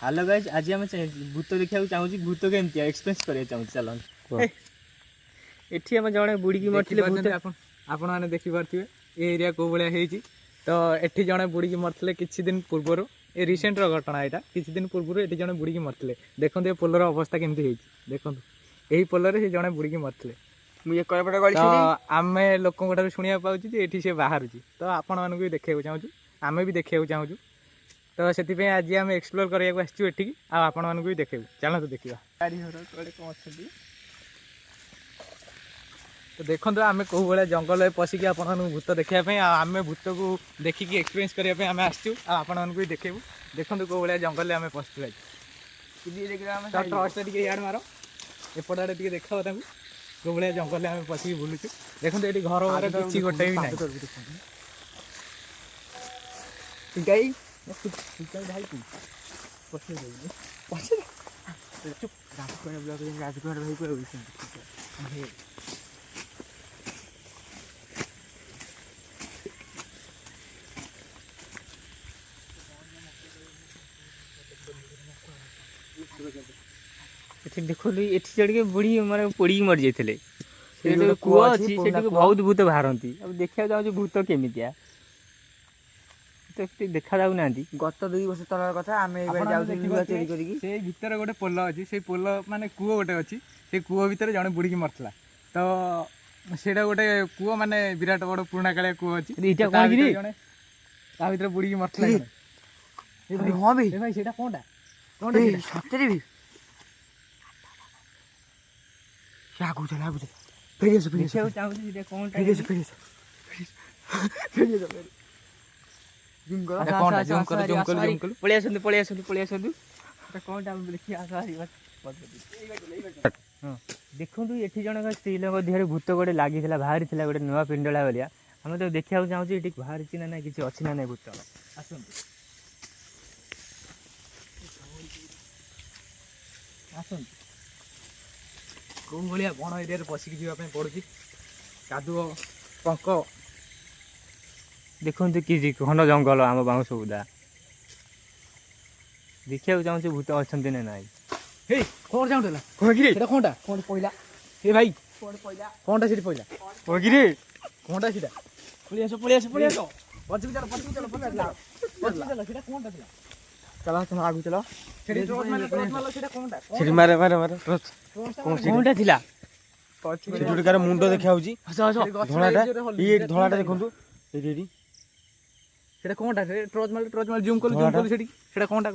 Hello guys, आज हम भूत देखा चाहूँ भूत केमती एक्सपीरियंस करिया चाहूँ। चलो एठी हम जड़े बुड़ी की मरथिले भूत आपण माने देखि पारथिबे ए एरिया को बळिया हेची। तो एठी जड़े बुड़ी की मरथिले किछि दिन पूर्वरो ए रिसेंट रो घटना एटा। किछि दिन पूर्वरो एठी जड़े बुड़ी की मरथिले। देखंतु ए पोलर अवस्था केमती हेची देखंतु। एही पोलर से जड़े बुड़ी की मरथिले। मु ये करपटा गली तो आमे लोकन गोटा सुनिया पाउची जे एठी से बाहरुची। तो आपण मानकु भी देखैउ चाहूछु, आमे भी देखैउ चाहूछु। तो सेति पे आज हम एक्सप्लोर करिया को आछू एठी की आ आपण मानकु भी देखैउ। चलो तो देखिबा गाड़ी होरो कोडे कोन अछंती। तो देखो आम कौ भाया जंगल पशिकी आपण भूत देखापी आम भूत को देखिकी एक्सपीरियंस करने आम आसचु आपण भी देखेबू। देखो कौ भाया जंगल आम पशु टर्च याड मार एपट आड़े टे देख कौ भाया जंगल आम पशिकी बुलुचु। देखो ये घर घर किसी गोटे भी ना। देखो ये चढ़ के बुढ़ी माने पोड़ी मर जाते कूआ अच्छी बहुत भूत बाहरती। अब देखा जाऊँ भूत केमितिया तो देखा जाऊ ना। गत 2 वर्ष तलर कथा आम चोरी कर भीतर गोटे पोल अच्छी से पोल माने कूओ गोटे अच्छी से कूओ भितर जड़े बुड़ी की मरला। तो सेटा गोटे कूओ माने विराट बड़ पुराणा कालिया कूओ अच्छी भीतर बुड़ी की मरला। हाँ भाई भाई सेटा कोनटा सतरे भी क्या कुछ ना कुछ फेरी से फेरी से चाहूँ सीधे कौन फेरी से फेरी से फेरी से जूम करो जूम करो जूम करो जूम करो पळे आसंतु कौन टाइम देखि आस आरी बात। हां देखंतु एठी जण स्त्री लोक देहरे भूत गोटे लागि थिला बाहरी थिला गोटे नवा पिंडला बलिया। हम तो देखिया चाहू छी एठी बाहरी छी ना ना किछि अछि ना नै भूत आसंतु आसंतु कौ भाया बण एरिया पशिकी जावाई पड़ुची कादुओ पंक देखंतु कि घन जंगल आम बाउंस बुदा देखिया चाहू भूत अछंती ना नाई। हे कोन जाउला कोन गिरे एटा कोनटा कोन पहिला हे भाई कोन पहिला कोनटा सिटी पहिला ओ गिरे कोनटा सिटा पुलिस बच चलो सेटा कोनटा दिला चला तुम आगु चलो सेटी ट्रॉच मारो सेटा कोनटा सिटी मारे मारे मारे ट्रच कोनटा थिला सिटी जोडकार मुंडो देखा होची धोलाटा ये धोलाटा देखंतु एडी सेटा कोनटा ट्रॉच मार जूम कर सेटी सेटा कोनटा